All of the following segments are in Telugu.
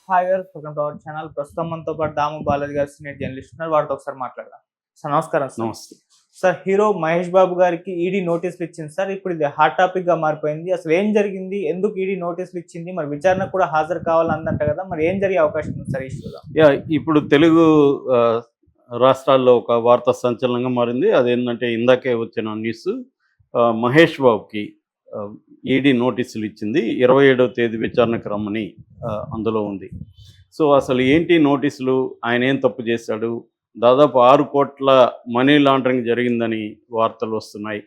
Hi guys, welcome to our channel. ప్రస్తుతం మనతో పాటు దాము బాలాజీ గారు సీనియర్ జర్నలిస్ట్ ఉన్నారు. వారితో ఒకసారి మాట్లాడదాం. సార్ నమస్కారం. సార్ నమస్తే. సార్, హీరో మహేష్ బాబు గారికి ఈడీ నోటీసులు ఇచ్చింది సార్. ఇప్పుడు ఇది హాట్ టాపిక్ గా మారిపోయింది. అసలు ఏం జరిగింది, ఎందుకు ఈడీ నోటీసులు ఇచ్చింది, మరి విచారణ కూడా హాజరు కావాలందంట కదా, మరి ఏం జరిగే అవకాశం ఉంది సార్ ఇష్యూలో? ఇప్పుడు తెలుగు రాష్ట్రాల్లో ఒక వార్త సంచలనంగా మారింది. అదేంటంటే ఇందాకే వచ్చిన న్యూస్, మహేష్ బాబుకి ఈడీ నోటీసులు ఇచ్చింది. 27వ తేదీ విచారణకు రమ్మని అందులో ఉంది. సో అసలు ఏంటి నోటీసులు, ఆయన ఏం తప్పు చేశాడు, దాదాపు 6 కోట్ల మనీ లాండరింగ్ జరిగిందని వార్తలు వస్తున్నాయి.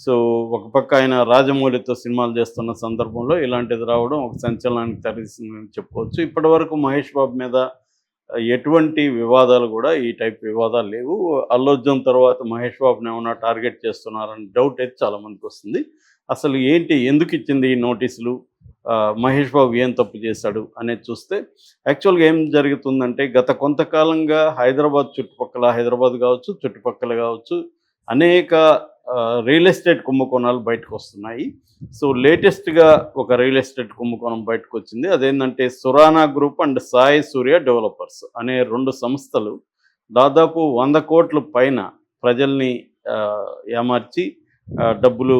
సో ఒక పక్క ఆయన రాజమౌళితో సినిమాలు చేస్తున్న సందర్భంలో ఇలాంటిది రావడం ఒక సంచలనానికి తెరదీసిందని చెప్పుకోవచ్చు. ఇప్పటి వరకు మహేష్ బాబు మీద ఎటువంటి వివాదాలు కూడా ఈ టైప్ వివాదాలు లేవు. అల్లు అర్జున్ తర్వాత మహేష్ బాబుని ఏమన్నా టార్గెట్ చేస్తున్నారని డౌట్ అయితే చాలామందికి వస్తుంది. అసలు ఏంటి, ఎందుకు ఇచ్చింది ఈ నోటీసులు, మహేష్ బాబు ఏం తప్పు చేశాడు అనేది చూస్తే యాక్చువల్గా ఏం జరుగుతుందంటే, గత కొంతకాలంగా హైదరాబాద్ చుట్టుపక్కల, హైదరాబాద్ కావచ్చు చుట్టుపక్కల కావచ్చు, అనేక రియల్ ఎస్టేట్ కుంభకోణాలు బయటకు వస్తున్నాయి. సో లేటెస్ట్గా ఒక రియల్ ఎస్టేట్ కుంభకోణం బయటకు వచ్చింది. అదేంటంటే Surana group and Sai Surya developers అనే 2 సంస్థలు దాదాపు 100 కోట్ల పైన ప్రజల్ని ఏమార్చి డబ్బులు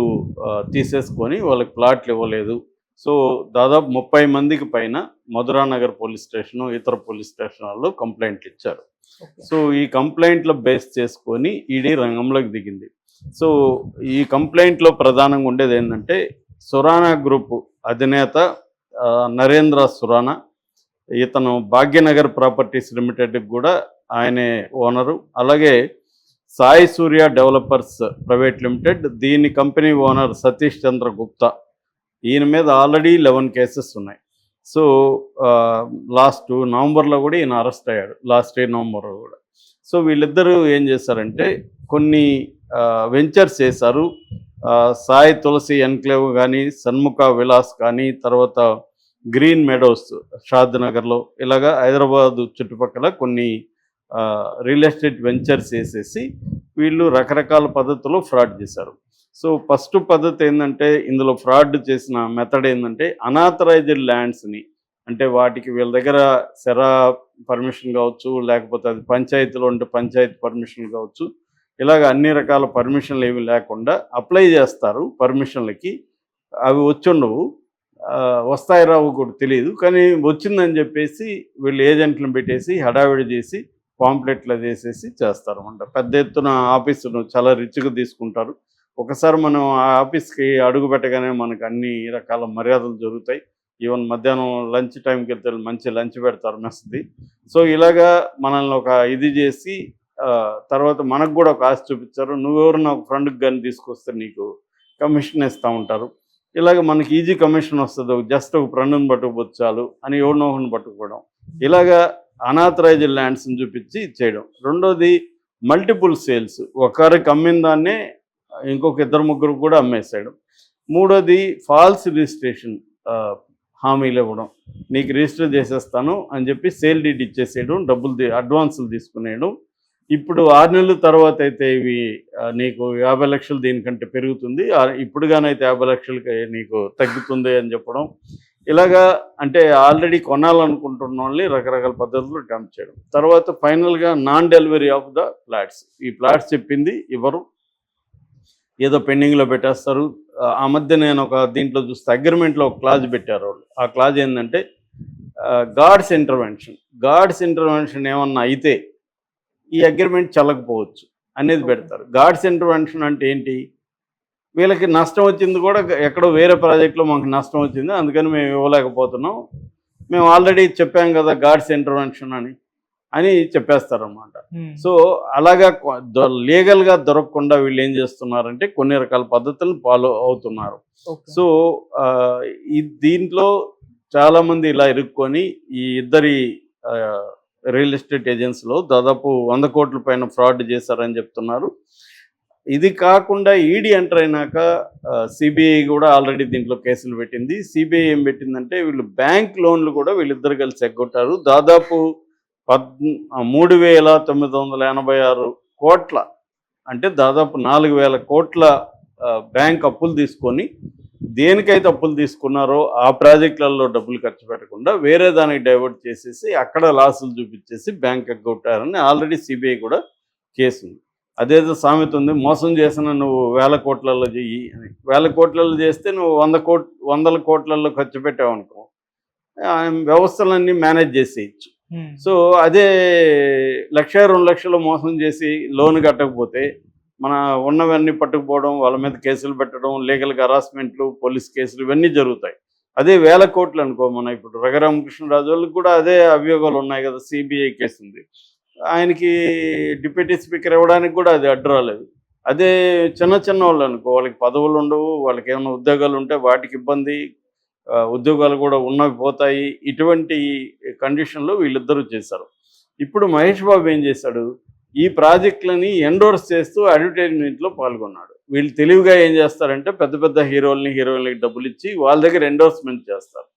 తీసేసుకొని వాళ్ళకి ప్లాట్లు ఇవ్వలేదు. సో దాదాపు 30 మందికి పైన మధురానగర్ పోలీస్ స్టేషను, ఇతర పోలీస్ స్టేషన్లలో కంప్లైంట్లు ఇచ్చారు. సో ఈ కంప్లైంట్లు బేస్ చేసుకొని ఈడీ రంగంలోకి దిగింది. సో ఈ కంప్లైంట్లో ప్రధానంగా ఉండేది ఏంటంటే, సురానా గ్రూప్ అధినేత నరేంద్ర సురానా, ఇతను భాగ్యనగర్ ప్రాపర్టీస్ లిమిటెడ్కి కూడా ఆయనే ఓనరు. అలాగే సాయి సూర్య డెవలపర్స్ ప్రైవేట్ లిమిటెడ్, దీని కంపెనీ ఓనర్ సతీష్ చంద్ర గుప్తా, ఈయన మీద ఆల్రెడీ 11 కేసెస్ ఉన్నాయి. సో లాస్ట్ నవంబర్లో కూడా ఈయన అరెస్ట్ అయ్యాడు, లాస్ట్ ఇయర్ నవంబర్లో కూడా. సో వీళ్ళిద్దరూ ఏం చేశారంటే కొన్ని వెంచర్స్ చేశారు. సాయి తులసి ఎన్క్లేవ్ కానీ, సన్ముఖ విలాస్ కానీ, తర్వాత గ్రీన్ మెడోస్ షాద్ నగర్లో, ఇలాగా హైదరాబాద్ చుట్టుపక్కల కొన్ని రియల్ ఎస్టేట్ వెంచర్స్ వేసేసి వీళ్ళు రకరకాల పద్ధతుల్లో ఫ్రాడ్ చేశారు. సో ఫస్ట్ పద్ధతి ఏంటంటే, ఇందులో ఫ్రాడ్ చేసిన మెథడ్ ఏంటంటే, అనాథరైజ్డ్ ల్యాండ్స్ని, అంటే వాటికి వీళ్ళ దగ్గర సెరా పర్మిషన్ కావచ్చు, లేకపోతే అది పంచాయతీలో ఉంటే పంచాయతీ పర్మిషన్ కావచ్చు, ఇలాగ అన్ని రకాల పర్మిషన్లు ఏవి లేకుండా అప్లై చేస్తారు పర్మిషన్లకి. అవి వచ్చుండవు, వస్తాయి రావు కూడా తెలియదు, కానీ వచ్చిందని చెప్పేసి వీళ్ళు ఏజెంట్లను పెట్టేసి హడావిడి చేసి పాంప్లెట్లు వేసేసి చేస్తారన్నమాట. పెద్ద ఎత్తున ఆఫీసును చాలా రిచ్గా తీసుకుంటారు. ఒకసారి మనం ఆ ఆఫీస్కి అడుగు పెట్టగానే మనకు అన్ని రకాల మర్యాదలు జరుగుతాయి. ఈవెన్ మధ్యాహ్నం లంచ్ టైంకి వెళ్తే మంచి లంచ్ పెడతారు మెస్ది. సో ఇలాగా మనల్ని ఒక ఇది చేసి తర్వాత మనకు కూడా ఒక ఆశ చూపించారు, నువ్వెవరు నాకు ఫ్రెండ్కి కానీ తీసుకొస్తే నీకు కమిషన్ ఇస్తూ ఉంటారు. ఇలాగ మనకి ఈజీ కమిషన్ వస్తుంది, జస్ట్ ఒక ఫ్రెండ్ని పట్టుకుపోతే చాలు అని ఎవరినో ఒకరిని పట్టుకుపోవడం, ఇలాగా అనాథరైజ్డ్ ల్యాండ్స్ని చూపించి చేయడం. రెండోది మల్టిపుల్ సేల్స్, ఒకరికి అమ్మిన దాన్నే ఇంకొక 2-3 కూడా అమ్మేసేయడం. మూడోది ఫాల్స్ రిజిస్ట్రేషన్ హామీలు ఇవ్వడం, నీకు రిజిస్టర్ చేసేస్తాను అని చెప్పి సేల్ డీడ్ ఇచ్చేసేయడం, డబ్బులు అడ్వాన్సులు తీసుకునేయడం. ఇప్పుడు 6 నెలల తర్వాత అయితే ఇవి నీకు 50 లక్షలు దీనికంటే పెరుగుతుంది, ఇప్పుడుగానైతే 50 లక్షలకి నీకు తగ్గుతుంది అని చెప్పడం. ఇలాగా అంటే ఆల్రెడీ కొనాలనుకుంటున్న వాళ్ళని రకరకాల పద్ధతులు అటెంప్ట్ చేయడం. తర్వాత ఫైనల్గా non delivery of the flats, ఈ ఫ్లాట్స్ చెప్పింది ఇవ్వరు, ఏదో పెండింగ్లో పెట్టేస్తారు. ఆ మధ్య నేను ఒక దీంట్లో చూస్తే అగ్రిమెంట్లో ఒక క్లాజ్ పెట్టారు వాళ్ళు. ఆ క్లాజ్ ఏంటంటే గాడ్స్ ఇంటర్వెన్షన్ ఏమన్నా అయితే ఈ అగ్రిమెంట్ చెల్లకపోవచ్చు అనేది పెడతారు. గాడ్స్ ఇంటర్వెన్షన్ అంటే ఏంటి, వీళ్ళకి నష్టం వచ్చింది కూడా ఎక్కడో వేరే ప్రాజెక్టులో మాకు నష్టం వచ్చింది, అందుకని మేము ఇవ్వలేకపోతున్నాం, మేము ఆల్రెడీ చెప్పాం కదా గాడ్స్ ఇంటర్వెన్షన్ అని చెప్పేస్తారన్నమాట. సో అలాగా లీగల్గా దొరకకుండా వీళ్ళు ఏం చేస్తున్నారంటే కొన్ని రకాల పద్ధతులను ఫాలో అవుతున్నారు. సో దీంట్లో చాలామంది ఇలా ఇరుక్కొని ఈ ఇద్దరి రియల్ ఎస్టేట్ ఏజెన్సీలో దాదాపు 100 కోట్ల పైన ఫ్రాడ్ చేశారని చెప్తున్నారు. ఇది కాకుండా ఈడీ ఎంటర్ అయినాక సిబిఐ కూడా ఆల్రెడీ దీంట్లో కేసులు పెట్టింది. సిబిఐ ఏం పెట్టిందంటే, వీళ్ళు బ్యాంక్ లోన్లు కూడా వీళ్ళిద్దరు కలిసి ఎగ్గొట్టారు. దాదాపు 3,986 కోట్ల, అంటే దాదాపు 4,000 కోట్ల బ్యాంక్ అప్పులు తీసుకొని దేనికైతే అప్పులు తీసుకున్నారో ఆ ప్రాజెక్టులలో డబ్బులు ఖర్చు పెట్టకుండా వేరే దానికి డైవర్ట్ చేసేసి అక్కడ లాసులు చూపించేసి బ్యాంక్ కొట్టారని ఆల్రెడీ సిబిఐ కూడా కేసు ఉంది. అదేదో సామెత ఉంది, మోసం చేసిన నువ్వు 1000 కోట్లలో చెయ్యి అని. 1000 కోట్లలో చేస్తే నువ్వు 100 కోట్లలో ఖర్చు పెట్టావు అనుకో, వ్యవస్థలన్నీ మేనేజ్ చేసేయచ్చు. సో అదే 1,00,000 2 లక్షలు మోసం చేసి లోన్ కట్టకపోతే మన ఉన్నవన్నీ పట్టుకుపోవడం, వాళ్ళ మీద కేసులు పెట్టడం, లీగల్గా హరాస్మెంట్లు, పోలీస్ కేసులు ఇవన్నీ జరుగుతాయి. అదే 1000 కోట్లు అనుకో, మన ఇప్పుడు రఘురామకృష్ణరాజు వాళ్ళకి కూడా అదే అభియోగాలు ఉన్నాయి కదా, సిబిఐ కేసు ఉంది. ఆయనకి డిప్యూటీ స్పీకర్ ఇవ్వడానికి కూడా అది అడ్డు రాలేదు. అదే చిన్న వాళ్ళు అనుకో, వాళ్ళకి పదవులు ఉండవు, వాళ్ళకి ఏమైనా ఉద్యోగాలు ఉంటే వాటికి ఇబ్బంది, ఉద్యోగాలు కూడా ఉన్నవి పోతాయి. ఇటువంటి కండిషన్లో వీళ్ళిద్దరూ చేశారు. ఇప్పుడు మహేష్ బాబు ఏం చేశాడు, ఈ ప్రాజెక్టులని ఎండోర్స్ చేస్తూ అడ్వర్టైజ్మెంట్లో పాల్గొన్నాడు. వీళ్ళు తెలివిగా ఏం చేస్తారంటే పెద్ద పెద్ద హీరోయిన్లకి డబ్బులు ఇచ్చి వాళ్ళ దగ్గర ఎండోర్స్మెంట్ చేస్తారు.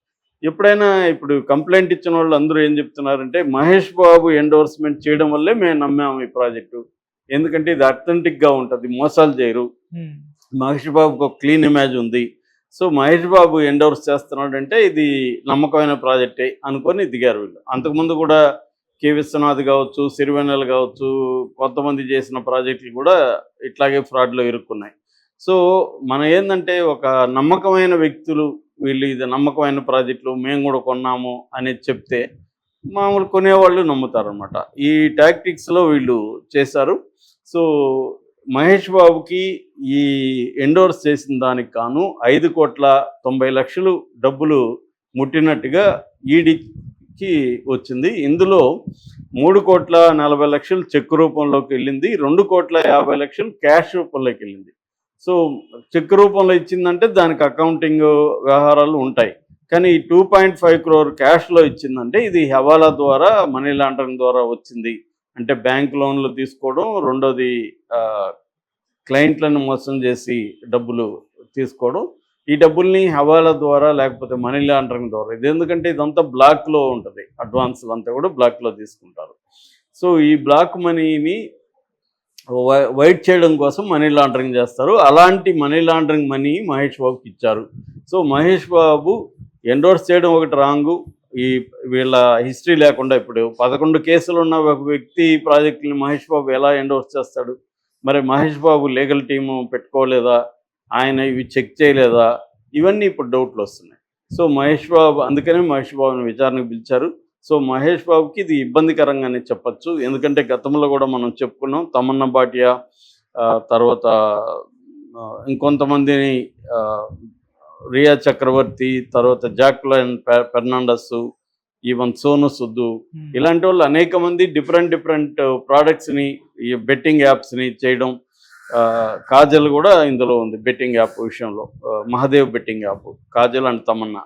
ఎప్పుడైనా ఇప్పుడు కంప్లైంట్ ఇచ్చిన వాళ్ళు అందరూ ఏం చెప్తున్నారంటే మహేష్ బాబు ఎండోర్స్మెంట్ చేయడం వల్లే మేము నమ్మాము ఈ ప్రాజెక్టు, ఎందుకంటే ఇది అథెంటిక్గా ఉంటుంది, మోసాలు చేయరు, మహేష్ బాబుకు ఒక క్లీన్ ఇమేజ్ ఉంది, సో మహేష్ బాబు ఎండోర్స్ చేస్తున్నాడంటే ఇది నమ్మకమైన ప్రాజెక్టే అనుకొని దిగారు వీళ్ళు. అంతకుముందు కూడా కె విశ్వనాథ్ కావచ్చు, సిరివెన్నెల కావచ్చు, కొంతమంది చేసిన ప్రాజెక్టులు కూడా ఇట్లాగే ఫ్రాడ్లో ఇరుక్కున్నాయి. సో మనం ఏంటంటే ఒక నమ్మకమైన వ్యక్తులు వీళ్ళు ఇది నమ్మకమైన ప్రాజెక్టులు మేము కూడా కొన్నాము అనేది చెప్తే మామూలు కొనేవాళ్ళు నమ్ముతారనమాట. ఈ టాక్టిక్స్లో వీళ్ళు చేశారు. సో మహేష్ బాబుకి ఈ ఎండోర్స్ చేసిన దానికి గాను 5,90,00,000 డబ్బులు ముట్టినట్టుగా ఈడీకి వచ్చింది. ఇందులో 3,40,00,000 చెక్ రూపంలోకి వెళ్ళింది, 2,50,00,000 క్యాష్ రూపంలోకి వెళ్ళింది. సో చెక్ రూపంలో ఇచ్చిందంటే దానికి అకౌంటింగ్ వ్యవహారాలు ఉంటాయి, కానీ ఈ 2.5 crore క్యాష్లో ఇచ్చిందంటే ఇది హవాలా ద్వారా మనీ లాండరింగ్ ద్వారా వచ్చింది. అంటే బ్యాంక్ లోన్లు తీసుకోవడం, రెండోది క్లయింట్లను మోసం చేసి డబ్బులు తీసుకోవడం, ఈ డబ్బుల్ని హవాలా ద్వారా లేకపోతే మనీ లాండరింగ్ ద్వారా. ఇది ఎందుకంటే ఇదంతా బ్లాక్లో ఉంటుంది, అడ్వాన్సులు అంతా కూడా బ్లాక్లో తీసుకుంటారు. సో ఈ బ్లాక్ మనీని వైట్ చేయడం కోసం మనీ లాండరింగ్ చేస్తారు. అలాంటి మనీ లాండరింగ్ మనీ మహేష్ బాబుకి ఇచ్చారు. సో మహేష్ బాబు ఎండోర్స్ చేయడం ఒకటి రాంగు, ఈ వీళ్ళ హిస్టరీ లేకుండా ఇప్పుడు 11 కేసులు ఉన్న ఒక వ్యక్తి ప్రాజెక్టుని మహేష్ బాబు ఎలా ఎండోర్స్ చేస్తాడు? మరి మహేష్ బాబు లీగల్ టీము పెట్టుకోలేదా, ఆయన ఇవి చెక్ చేయలేదా, ఇవన్నీ ఇప్పుడు డౌట్లు వస్తున్నాయి. సో మహేష్ బాబు, అందుకనే మహేష్ బాబుని విచారణకు పిలిచారు. సో మహేష్ బాబుకి ఇది ఇబ్బందికరంగానే చెప్పచ్చు, ఎందుకంటే గతంలో కూడా మనం చెప్పుకున్నాం, తమన్నా భాటియా తర్వాత ఇంకొంతమందిని, రియా చక్రవర్తి, తర్వాత జాక్లైన్ ఫెర్నాండస్, ఈవెన్ సోను సుద్దు, ఇలాంటి వాళ్ళు అనేక మంది డిఫరెంట్ ప్రోడక్ట్స్ని, ఈ బెట్టింగ్ యాప్స్ని చేయడం. కాజల్ కూడా ఇందులో ఉంది బెట్టింగ్ యాప్ విషయంలో, Mahadev betting app, Kajal and Tamannaah.